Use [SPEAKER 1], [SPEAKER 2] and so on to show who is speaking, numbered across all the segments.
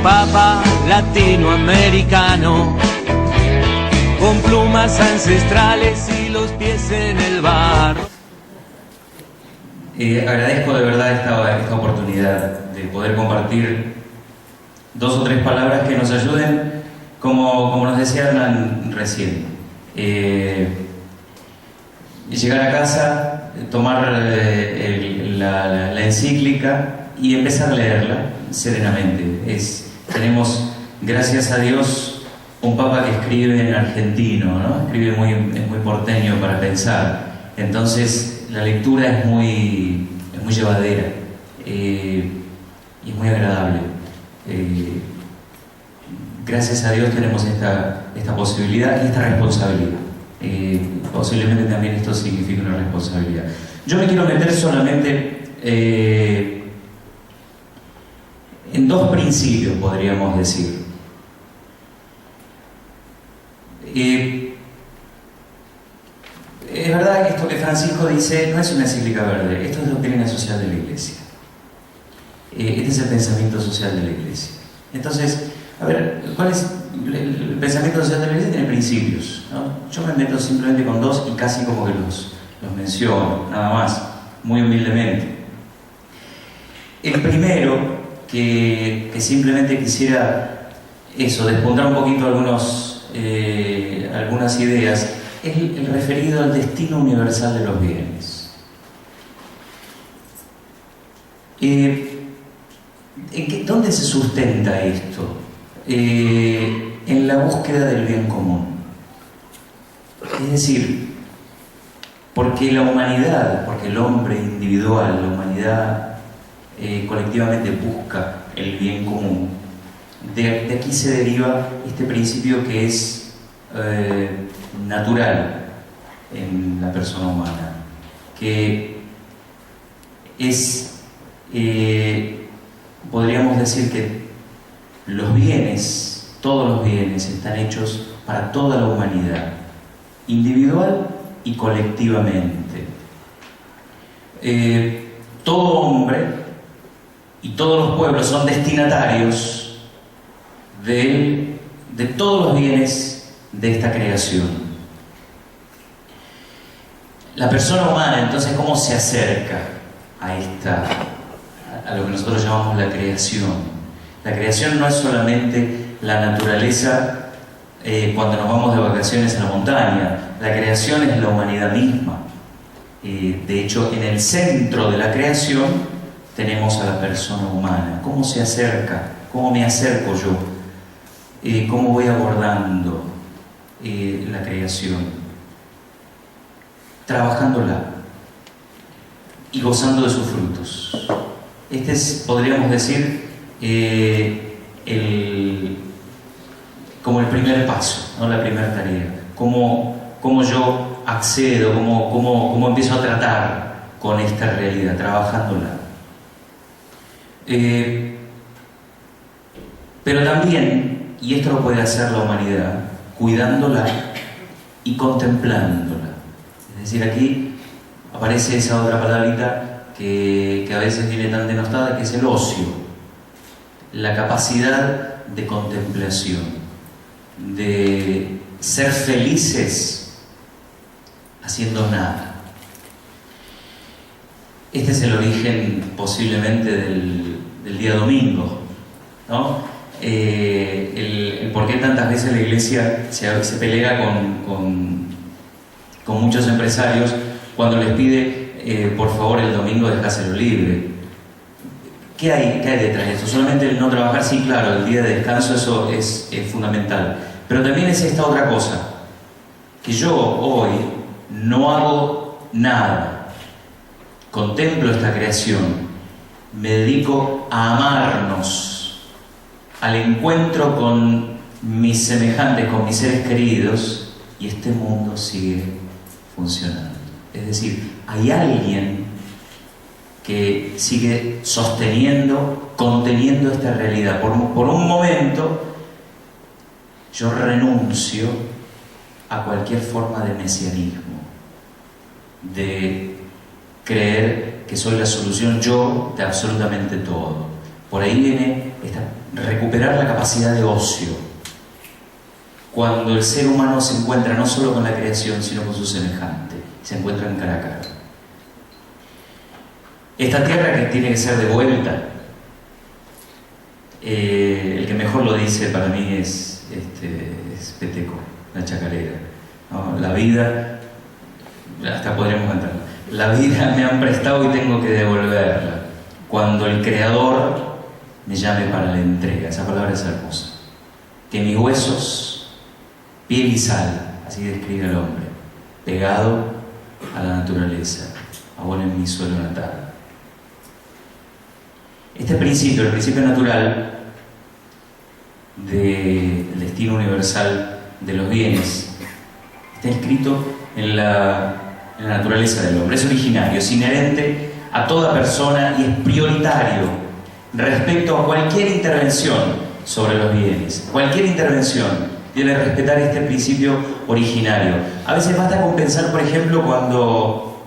[SPEAKER 1] papa latinoamericano, con plumas ancestrales y los pies en el barro.
[SPEAKER 2] Agradezco de verdad esta oportunidad de poder compartir 2 o 3 palabras que nos ayuden, como nos decía Hernán recién. Llegar a casa, tomar la encíclica y empezar a leerla serenamente. Tenemos, gracias a Dios, un papa que escribe en argentino, ¿no? Escribe es muy porteño para pensar. Entonces la lectura es muy llevadera y es muy agradable. Gracias a Dios tenemos esta posibilidad y esta responsabilidad. Posiblemente también esto significa una responsabilidad. Yo me quiero meter solamente en 2 principios, podríamos decir. Es verdad que esto que Francisco dice no es una encíclica verde, esto es doctrina social de la Iglesia. Este es el pensamiento social de la Iglesia. Entonces, a ver, ¿cuál es el pensamiento social de la Iglesia? Tiene principios, ¿no? Yo me meto simplemente con 2 y casi como que los menciono, nada más, muy humildemente. El primero, que simplemente quisiera despuntar un poquito algunas ideas, es el referido al destino universal de los bienes. ¿Dónde se sustenta esto? En la búsqueda del bien común. Es decir, porque la humanidad, porque el hombre individual, la humanidad colectivamente busca el bien común. De aquí se deriva este principio que es natural en la persona humana, que es, podríamos decir que los bienes, todos los bienes están hechos para toda la humanidad, individual y colectivamente. Todo hombre y todos los pueblos son destinatarios de todos los bienes de esta creación. La persona humana, entonces, ¿cómo se acerca a lo que nosotros llamamos la creación? La creación no es solamente la naturaleza cuando nos vamos de vacaciones a la montaña. La creación es la humanidad misma. De hecho, en el centro de la creación tenemos a la persona humana. ¿Cómo se acerca? ¿Cómo me acerco yo? ¿Cómo voy abordando la creación? Trabajándola y gozando de sus frutos. Este es, podríamos decir, como el primer paso, ¿no? La primera tarea. Cómo yo accedo, cómo empiezo a tratar con esta realidad, trabajándola. Pero también, y esto lo puede hacer la humanidad, cuidándola y contemplándola. Es decir, aquí aparece esa otra palabrita que a veces viene tan denostada, que es el ocio. La capacidad de contemplación, de ser felices haciendo nada. Este es el origen posiblemente del día domingo, ¿no? El por qué tantas veces la Iglesia se pelea con muchos empresarios cuando les pide por favor el domingo dejáselo libre. ¿Qué hay detrás de esto? Solamente el no trabajar, sí, claro, el día de descanso, eso es fundamental. Pero también es esta otra cosa, que yo hoy no hago nada, contemplo esta creación, me dedico a amarnos, al encuentro con mis semejantes, con mis seres queridos, y este mundo sigue funcionando. Es decir, hay alguien que sigue sosteniendo, conteniendo esta realidad. Por un momento, yo renuncio a cualquier forma de mesianismo, de creer que soy la solución yo de absolutamente todo. Por ahí viene recuperar la capacidad de ocio, cuando el ser humano se encuentra no solo con la creación, sino con su semejante, se encuentran cara a cara. Esta tierra que tiene que ser devuelta, el que mejor lo dice para mí es Peteco, la chacarera, ¿no? La vida, hasta podríamos entrar, la vida me han prestado y tengo que devolverla. Cuando el Creador me llame para la entrega, esa palabra es hermosa. Que mis huesos, piel y sal, así describe el hombre, pegado a la naturaleza, aún en mi suelo natal. Este principio, el principio natural del destino universal de los bienes, está escrito en la naturaleza del hombre, es originario, es inherente a toda persona y es prioritario respecto a cualquier intervención sobre los bienes. Cualquier intervención debe respetar este principio originario. A veces basta con pensar, por ejemplo, cuando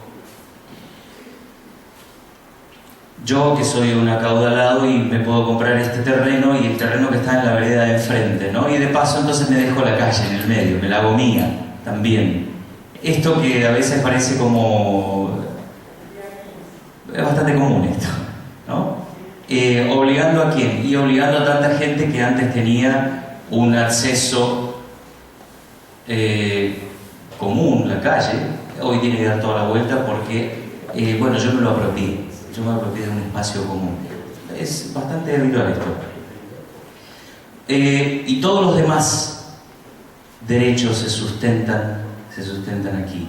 [SPEAKER 2] yo, que soy un acaudalado y me puedo comprar este terreno y el terreno que está en la vereda de enfrente, ¿no? Y de paso entonces me dejo la calle en el medio, me la hago mía también. Esto que a veces parece como... es bastante común esto, ¿no? ¿Obligando a quién? Y obligando a tanta gente que antes tenía un acceso común, la calle, hoy tiene que dar toda la vuelta porque, bueno, yo me lo apropié. Yo me apropié de un espacio común. Es bastante habitual esto. Y todos los demás derechos se sustentan aquí.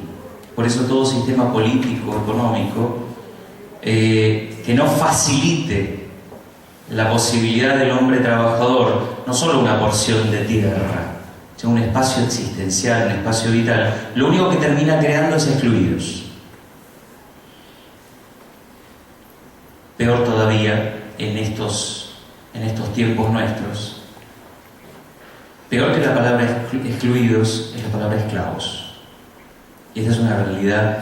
[SPEAKER 2] Por eso todo sistema político, económico, que no facilite la posibilidad del hombre trabajador, no solo una porción de tierra, sino un espacio existencial, un espacio vital, lo único que termina creando es excluidos. Peor todavía en estos tiempos nuestros. Peor que la palabra excluidos es la palabra esclavos. Y esta es una realidad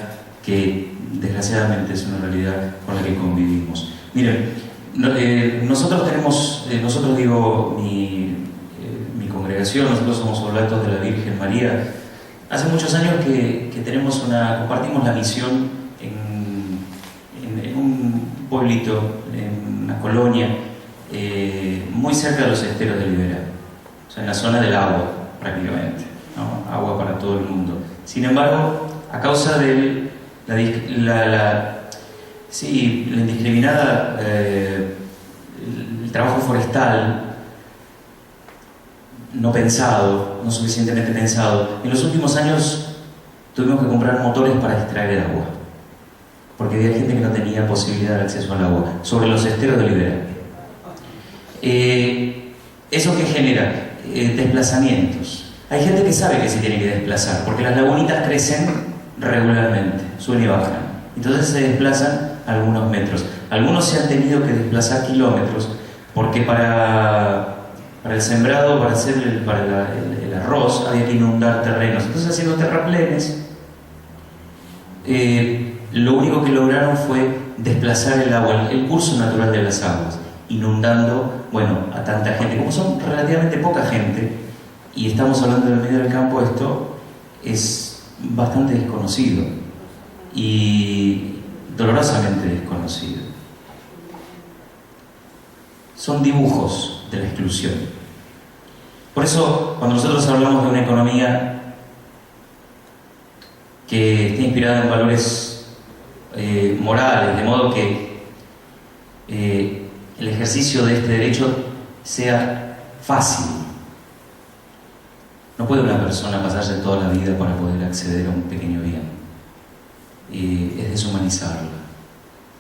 [SPEAKER 2] que desgraciadamente es una realidad con la que convivimos. Miren, nosotros tenemos, mi congregación, nosotros somos oblatos de la Virgen María. Hace muchos años que compartimos la misión en un pueblito, en una colonia, muy cerca de los esteros de Liberá, o sea, en la zona del agua, prácticamente, ¿no? Agua para todo el mundo. Sin embargo, a causa de la indiscriminada, el trabajo forestal no pensado, no suficientemente pensado, en los últimos años tuvimos que comprar motores para extraer el agua, porque había gente que no tenía posibilidad de acceso al agua, sobre los esteros de Liberá. ¿Eso qué genera? Desplazamientos. Hay gente que sabe que se tiene que desplazar, porque las lagunitas crecen regularmente, suben y bajan. Entonces se desplazan algunos metros. Algunos se han tenido que desplazar kilómetros, porque para el sembrado, para el arroz, había que inundar terrenos. Entonces, haciendo terraplenes, lo único que lograron fue desplazar el agua, el curso natural de las aguas, inundando, bueno, a tanta gente. Como son relativamente poca gente, y estamos hablando del medio del campo, esto es bastante desconocido y dolorosamente desconocido. Son dibujos de la exclusión. Por eso, cuando nosotros hablamos de una economía que esté inspirada en valores morales, de modo que el ejercicio de este derecho sea fácil. No puede una persona pasarse toda la vida para poder acceder a un pequeño bien. Es deshumanizarla.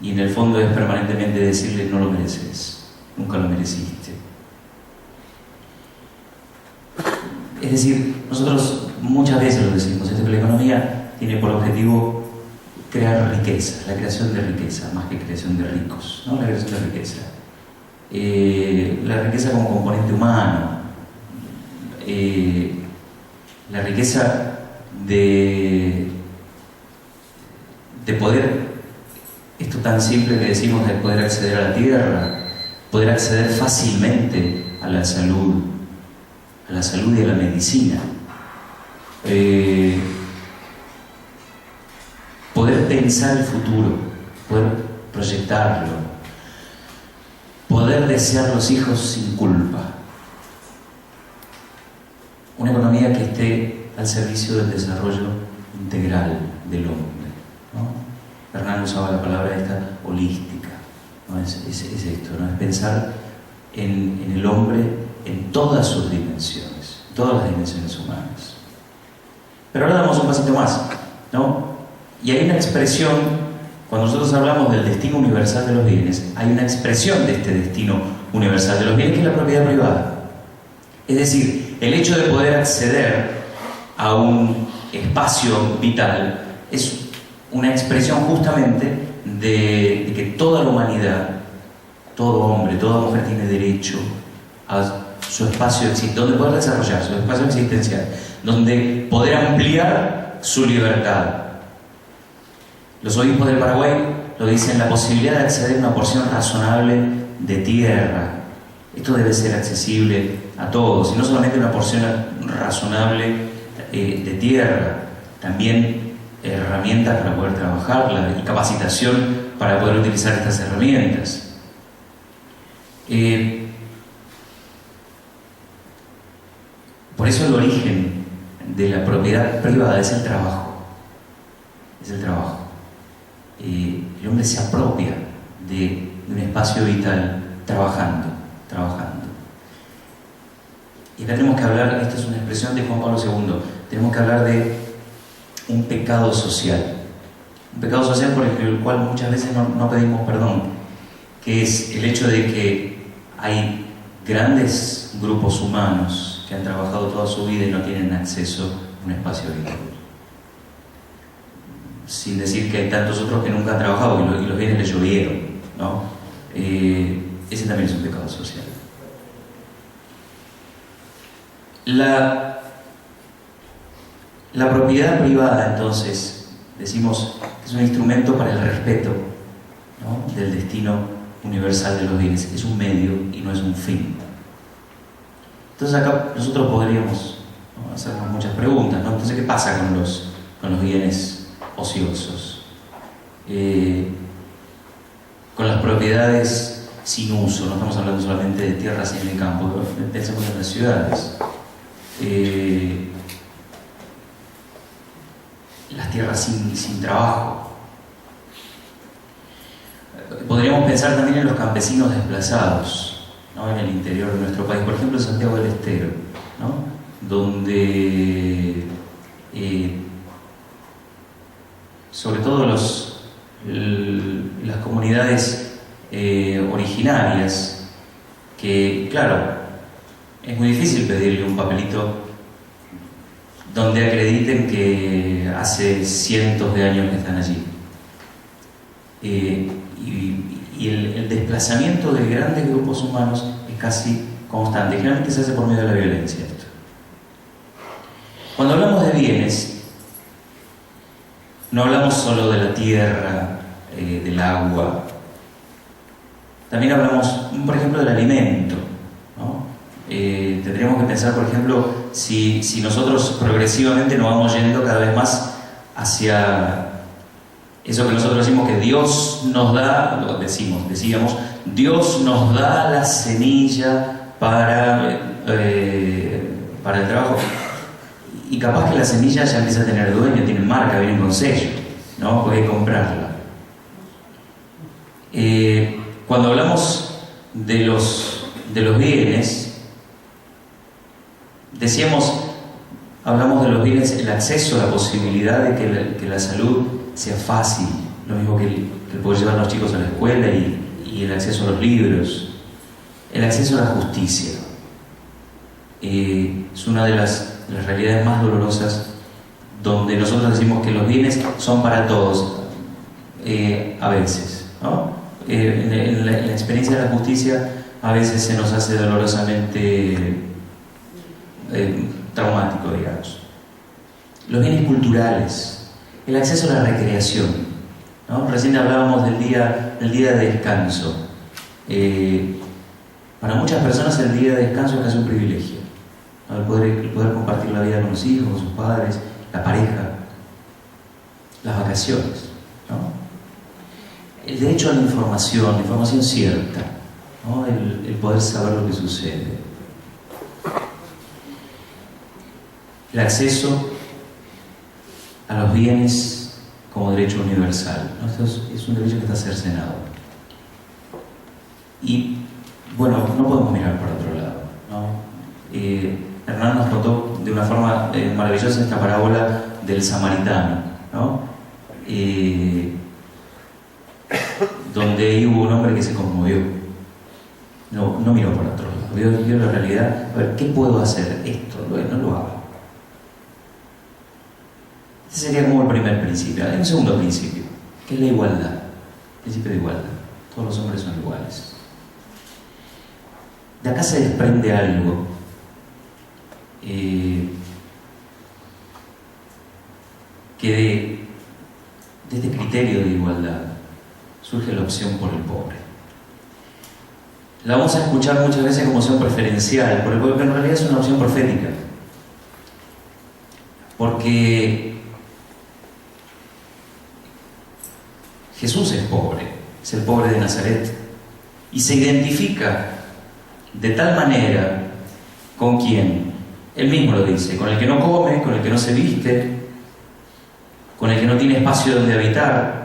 [SPEAKER 2] Y en el fondo es permanentemente decirle: no lo mereces, nunca lo mereciste. Es decir, nosotros muchas veces lo decimos, que la economía tiene por objetivo crear riqueza, la creación de riqueza, más que creación de ricos, ¿no? La creación de riqueza. La riqueza como componente humano, la riqueza de poder, esto tan simple que decimos, de poder acceder a la tierra, poder acceder fácilmente a la salud y a la medicina, poder pensar el futuro, poder proyectarlo, poder desear los hijos sin culpa, una economía que esté al servicio del desarrollo integral del hombre, ¿no? Hernán usaba la palabra esta holística, ¿no? Es esto, ¿no? Es pensar en el hombre en todas sus dimensiones, todas las dimensiones humanas. Pero ahora damos un pasito más, ¿no? Y hay una expresión, cuando nosotros hablamos del destino universal de los bienes, hay una expresión de este destino universal de los bienes que es la propiedad privada. Es decir, el hecho de poder acceder a un espacio vital es una expresión justamente de que toda la humanidad, todo hombre, toda mujer tiene derecho a su espacio donde poder desarrollar su espacio existencial, donde poder ampliar su libertad. Los obispos del Paraguay lo dicen: la posibilidad de acceder a una porción razonable de tierra. Esto debe ser accesible a todos, y no solamente una porción razonable de tierra, también herramientas para poder trabajarla y capacitación para poder utilizar estas herramientas. Por eso el origen de la propiedad privada es el trabajo. Es el trabajo. El hombre se apropia de un espacio vital trabajando. Y acá tenemos que hablar, esta es una expresión de Juan Pablo II, tenemos que hablar de un pecado social. Un pecado social por el cual muchas veces no pedimos perdón, que es el hecho de que hay grandes grupos humanos que han trabajado toda su vida y no tienen acceso a un espacio vital. Sin decir que hay tantos otros que nunca han trabajado y los bienes les llovieron, ¿no? Ese también es un pecado social. La propiedad privada, entonces, decimos que es un instrumento para el respeto, ¿no?, del destino universal de los bienes. Es un medio y no es un fin. Entonces acá nosotros podríamos, ¿no?, hacernos muchas preguntas, ¿no? Entonces, ¿qué pasa con los bienes ociosos? Con las propiedades sin uso, no estamos hablando solamente de tierras en el campo, pensemos en las ciudades. Las tierras sin trabajo. Podríamos pensar también en los campesinos desplazados, ¿no?, en el interior de nuestro país, por ejemplo en Santiago del Estero, ¿no?, donde sobre todo las comunidades originarias, que claro, es muy difícil pedirle un papelito donde acrediten que hace cientos de años que están allí. Y el desplazamiento de grandes grupos humanos es casi constante. Generalmente se hace por medio de la violencia esto. Cuando hablamos de bienes, no hablamos solo de la tierra, del agua. También hablamos, por ejemplo, del alimento, ¿no? Tendríamos que pensar, por ejemplo, si nosotros progresivamente nos vamos yendo cada vez más hacia eso que nosotros decimos que Dios nos da, decíamos, Dios nos da la semilla para el trabajo. Y capaz que la semilla ya empieza a tener dueño, tiene marca, viene con sello, ¿no? Puede comprarla. Cuando hablamos de los bienes, hablamos de los bienes, el acceso, la posibilidad de que la salud sea fácil, lo mismo que poder llevar a los chicos a la escuela y el acceso a los libros, el acceso a la justicia. Es una de las realidades más dolorosas, donde nosotros decimos que los bienes son para todos, a veces, ¿no? En la experiencia de la justicia a veces se nos hace dolorosamente traumático, digamos. Los bienes culturales, el acceso a la recreación, ¿no? Recién hablábamos del día de descanso. Para muchas personas el día de descanso es casi un privilegio, ¿no? El poder compartir la vida con los hijos, con sus padres, la pareja, las vacaciones, ¿no? El derecho a la información cierta, ¿no? El poder saber lo que sucede. El acceso a los bienes como derecho universal, ¿no? Esto es un derecho que está cercenado. Y bueno, no podemos mirar por otro lado, ¿no? Hernán nos contó de una forma maravillosa esta parábola del samaritano, ¿no? Donde ahí hubo un hombre que se conmovió, no miró por otro lado, vio la realidad. A ver, ¿qué puedo hacer? Esto, no lo hago. Ese sería como el primer principio. Hay un segundo principio, que es la igualdad, el principio de igualdad. Todos los hombres son iguales. De acá se desprende algo que de este criterio de igualdad surge la opción por el pobre. La vamos a escuchar muchas veces como opción preferencial por el pobre, pero en realidad es una opción profética. Porque Jesús es pobre, es el pobre de Nazaret, y se identifica de tal manera con quien, él mismo lo dice, con el que no come, con el que no se viste, con el que no tiene espacio donde habitar,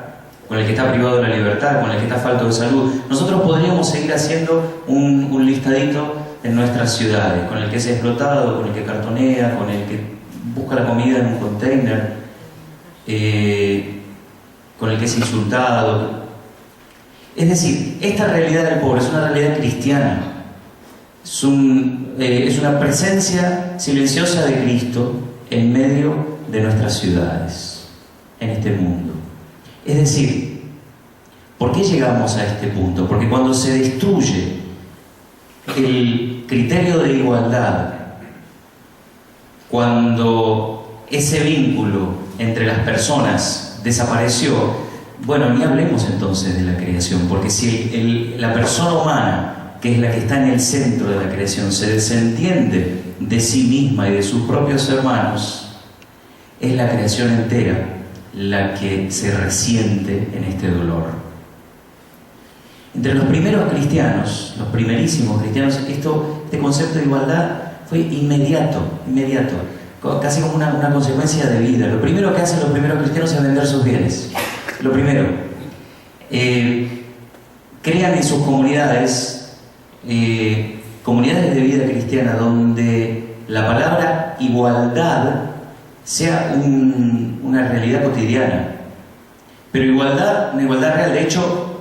[SPEAKER 2] con el que está privado de la libertad, con el que está falto de salud. Nosotros podríamos seguir haciendo un listadito en nuestras ciudades, con el que es explotado, con el que cartonea, con el que busca la comida en un container, con el que es insultado. Es decir, esta realidad del pobre es una realidad cristiana, es una presencia silenciosa de Cristo en medio de nuestras ciudades, en este mundo. Es decir, ¿por qué llegamos a este punto? Porque cuando se destruye el criterio de igualdad, cuando ese vínculo entre las personas desapareció, bueno, ni hablemos entonces de la creación, porque si la persona humana, que es la que está en el centro de la creación, se desentiende de sí misma y de sus propios hermanos, es la creación entera la que se resiente en este dolor. Entre los primeros cristianos, los primerísimos cristianos, este concepto de igualdad fue inmediato, casi como una consecuencia de vida. Lo primero que hacen los primeros cristianos es vender sus bienes. Lo primero, crean en sus comunidades, comunidades de vida cristiana, donde la palabra igualdad sea una realidad cotidiana. Pero una igualdad real. De hecho,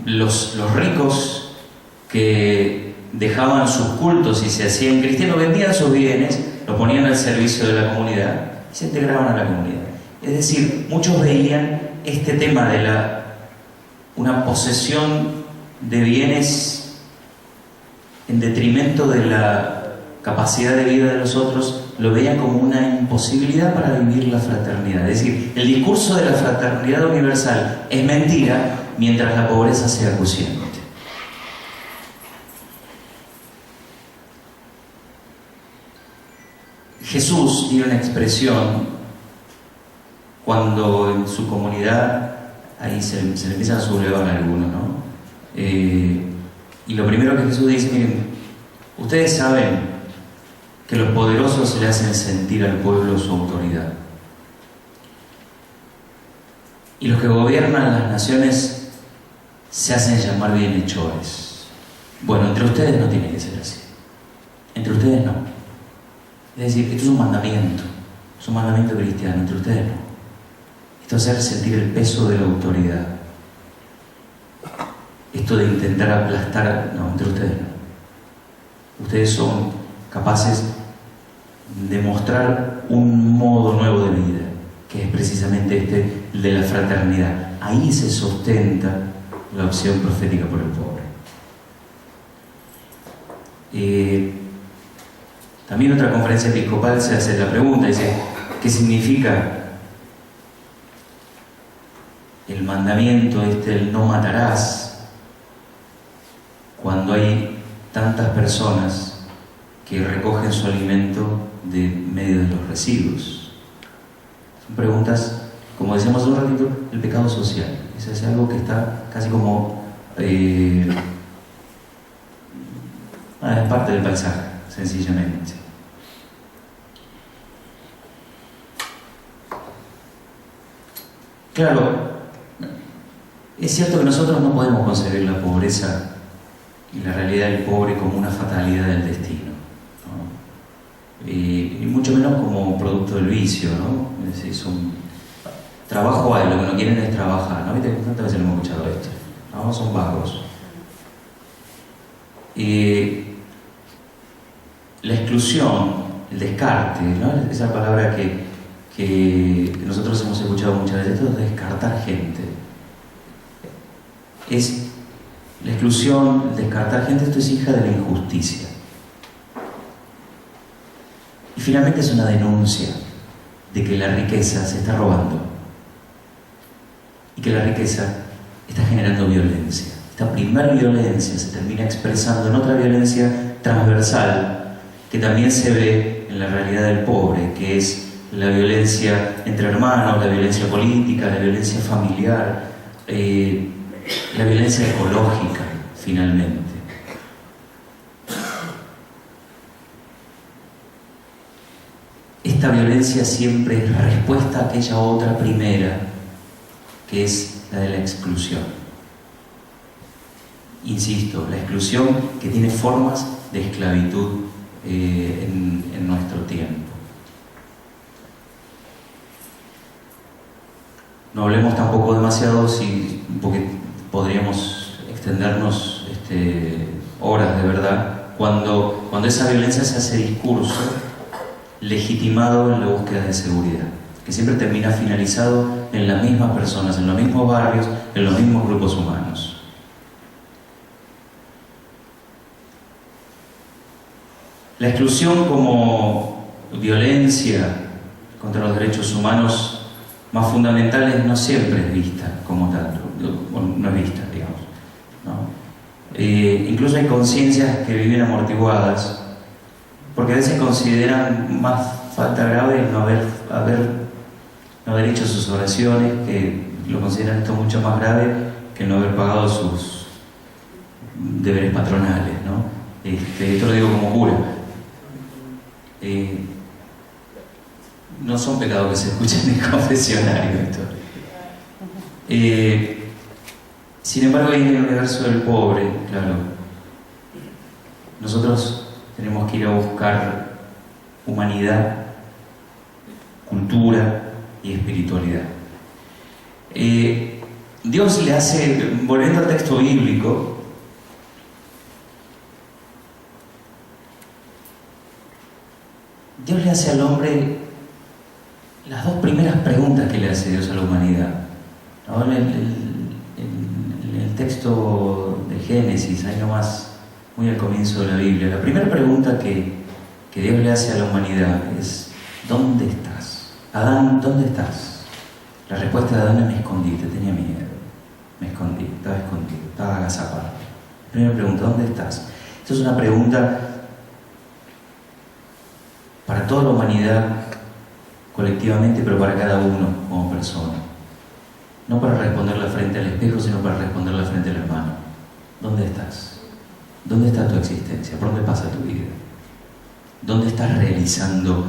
[SPEAKER 2] los ricos que dejaban sus cultos y se hacían cristianos vendían sus bienes, los ponían al servicio de la comunidad y se integraban a la comunidad. Es decir, muchos veían este tema de una posesión de bienes en detrimento de la capacidad de vida de los otros, lo veían como una imposibilidad para vivir la fraternidad. Es decir, el discurso de la fraternidad universal es mentira mientras la pobreza sea acuciante. Jesús tiene una expresión cuando en su comunidad ahí se le empiezan a sublevar a algunos, ¿no? Y lo primero que Jesús dice, miren, ustedes saben que los poderosos le hacen sentir al pueblo su autoridad. Y los que gobiernan las naciones se hacen llamar bienhechores. Bueno, entre ustedes no tiene que ser así. Entre ustedes no. Es decir, esto es un mandamiento cristiano, entre ustedes no. Esto es hacer sentir el peso de la autoridad. Esto de intentar aplastar, no, entre ustedes no. Ustedes son capaces de mostrar un modo nuevo de vida, que es precisamente el de la fraternidad. Ahí se sustenta la opción profética por el pobre. También otra conferencia episcopal se hace la pregunta, dice, ¿qué significa el mandamiento el no matarás? cuando hay tantas personas que recogen su alimento de medio de los residuos? Son preguntas, como decíamos hace un ratito, el pecado social. Eso es algo que está casi como es parte del paisaje, sencillamente. Claro, es cierto que nosotros no podemos concebir la pobreza y la realidad del pobre como una fatalidad del destino, ¿no? Y mucho menos como producto del vicio, ¿no? Es decir, trabajo hay, lo que no quieren es trabajar, ¿no? ¿Viste? ¿Cuántas veces lo hemos escuchado esto? ¿No? Son vagos. La exclusión, el descarte, ¿no? Esa palabra que nosotros hemos escuchado muchas veces, esto de descartar gente. Es la exclusión, el descartar gente, esto es hija de la injusticia. Y finalmente es una denuncia de que la riqueza se está robando y que la riqueza está generando violencia. Esta primera violencia se termina expresando en otra violencia transversal que también se ve en la realidad del pobre, que es la violencia entre hermanos, la violencia política, la violencia familiar, la violencia ecológica, finalmente. Esta violencia siempre es respuesta a aquella otra primera, que es la de la exclusión. Insisto, la exclusión que tiene formas de esclavitud en nuestro tiempo. No hablemos tampoco demasiado, porque podríamos extendernos horas de verdad, cuando esa violencia se hace discurso legitimado en la búsqueda de seguridad, que siempre termina finalizado en las mismas personas, en los mismos barrios, en los mismos grupos humanos. La exclusión como violencia contra los derechos humanos más fundamentales no siempre es vista como tal, no es vista, digamos, ¿no? Incluso hay conciencias que viven amortiguadas, porque a veces consideran más falta grave no haber hecho sus oraciones, que lo consideran esto mucho más grave que no haber pagado sus deberes patronales, ¿no? Esto lo digo como cura. No son pecados que se escuchen en el confesionario esto. Sin embargo, en el universo del pobre, claro, nosotros tenemos que ir a buscar humanidad, cultura y espiritualidad. Dios le hace, volviendo al texto bíblico, Dios le hace al hombre las dos primeras preguntas que le hace Dios a la humanidad. Ahora en el texto de Génesis, ahí nomás, muy al comienzo de la Biblia, la primera pregunta que Dios le hace a la humanidad es: ¿dónde estás? Adán, ¿dónde estás? La respuesta de Adán es: me escondí, te tenía miedo. Me escondí, estaba escondido, estaba agazapado. Primera pregunta: ¿dónde estás? Esta es una pregunta para toda la humanidad colectivamente, pero para cada uno como persona. No para responderla frente al espejo, sino para responderla frente al hermano. ¿Dónde estás? ¿Dónde está tu existencia? ¿Por dónde pasa tu vida? ¿Dónde estás realizando?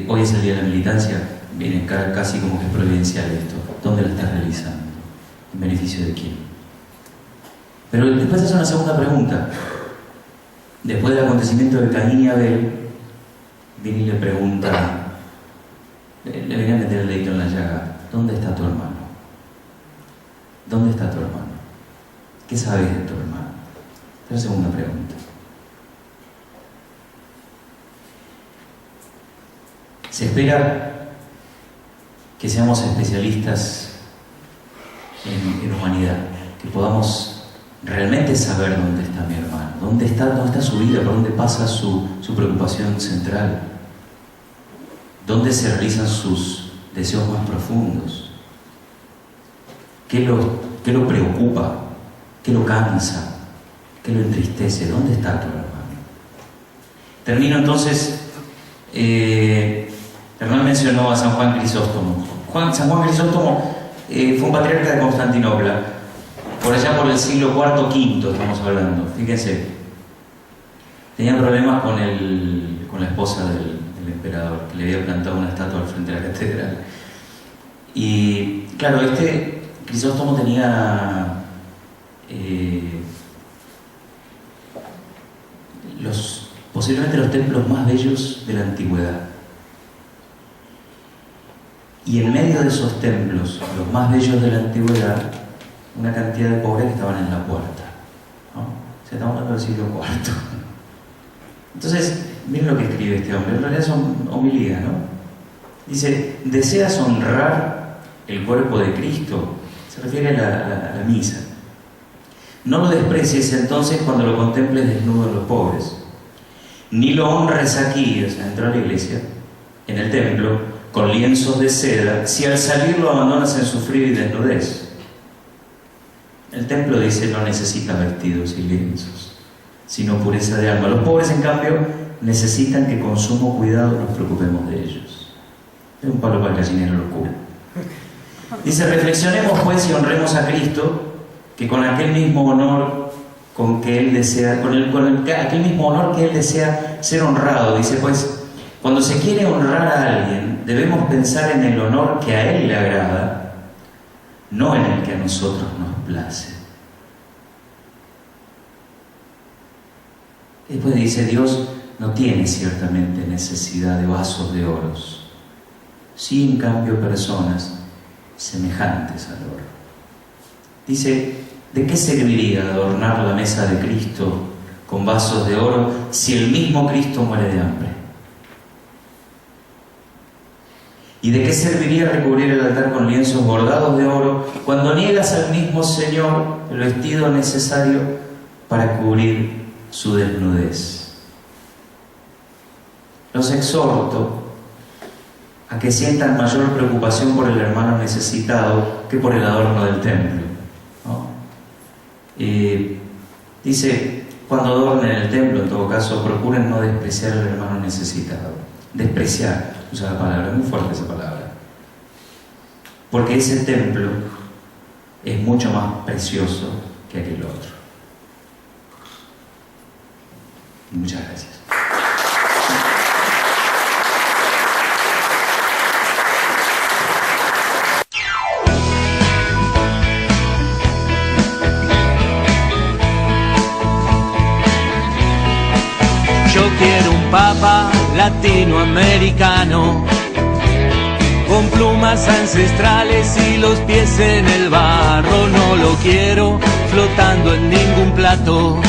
[SPEAKER 2] Hoy es el día de la militancia, viene casi como que es providencial esto. ¿Dónde la estás realizando? ¿En beneficio de quién? Pero después hace una segunda pregunta. Después del acontecimiento de Caín y Abel, viene y le pregunta, le viene a meter el dedito en la llaga: ¿dónde está tu hermano? ¿Dónde está tu hermano? ¿Qué sabes de tu hermano? Esa es la segunda pregunta. Se espera que seamos especialistas en humanidad, que podamos realmente saber dónde está mi hermano, dónde está su vida, por dónde pasa su preocupación central, dónde se realizan sus deseos más profundos, qué lo preocupa, qué lo cansa, ¿Qué lo entristece? ¿Dónde está tu hermano? Termino entonces. Hernán mencionó a San Juan Crisóstomo. San Juan Crisóstomo fue un patriarca de Constantinopla, por allá por el siglo IV, V estamos hablando. Fíjense, tenía problemas con la esposa del emperador, que le había plantado una estatua al frente de la catedral. Y claro, Crisóstomo tenía posiblemente los templos más bellos de la antigüedad. Y en medio de esos templos, los más bellos de la antigüedad, una cantidad de pobres que estaban en la puerta, ¿no? Se estamos hablando del siglo IV. Entonces, miren lo que escribe este hombre, en realidad son homilías, ¿no? Dice: ¿deseas honrar el cuerpo de Cristo? Se refiere a la misa. No lo desprecies entonces cuando lo contemples desnudo en los pobres, ni lo honres aquí, o sea, dentro de la iglesia, en el templo, con lienzos de seda, si al salir lo abandonas en sufrir y desnudez. El templo, dice, no necesita vestidos y lienzos, sino pureza de alma. Los pobres, en cambio, necesitan que con sumo cuidado nos preocupemos de ellos. Es un palo para el gallinero locura. Dice: reflexionemos pues y honremos a Cristo, que con aquel mismo honor que Él desea, aquel mismo honor que Él desea ser honrado. Dice pues: cuando se quiere honrar a alguien, debemos pensar en el honor que a Él le agrada, no en el que a nosotros nos place. Después dice: Dios no tiene ciertamente necesidad de vasos de oros, sí en cambio personas semejantes al oro. Dice: ¿de qué serviría adornar la mesa de Cristo con vasos de oro si el mismo Cristo muere de hambre? ¿Y de qué serviría recubrir el altar con lienzos bordados de oro cuando niegas al mismo Señor el vestido necesario para cubrir su desnudez? Los exhorto a que sientan mayor preocupación por el hermano necesitado que por el adorno del templo, ¿no? Dice: cuando adornen el templo, en todo caso, procuren no despreciar al hermano necesitado. Despreciar, usa la palabra, es muy fuerte esa palabra, porque ese templo es mucho más precioso que aquel otro. Muchas gracias.
[SPEAKER 1] Yo quiero un papa latinoamericano, con plumas ancestrales y los pies en el barro. No lo quiero flotando en ningún plato,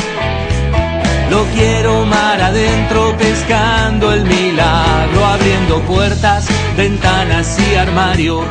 [SPEAKER 1] lo quiero mar adentro pescando el milagro, abriendo puertas, ventanas y armarios.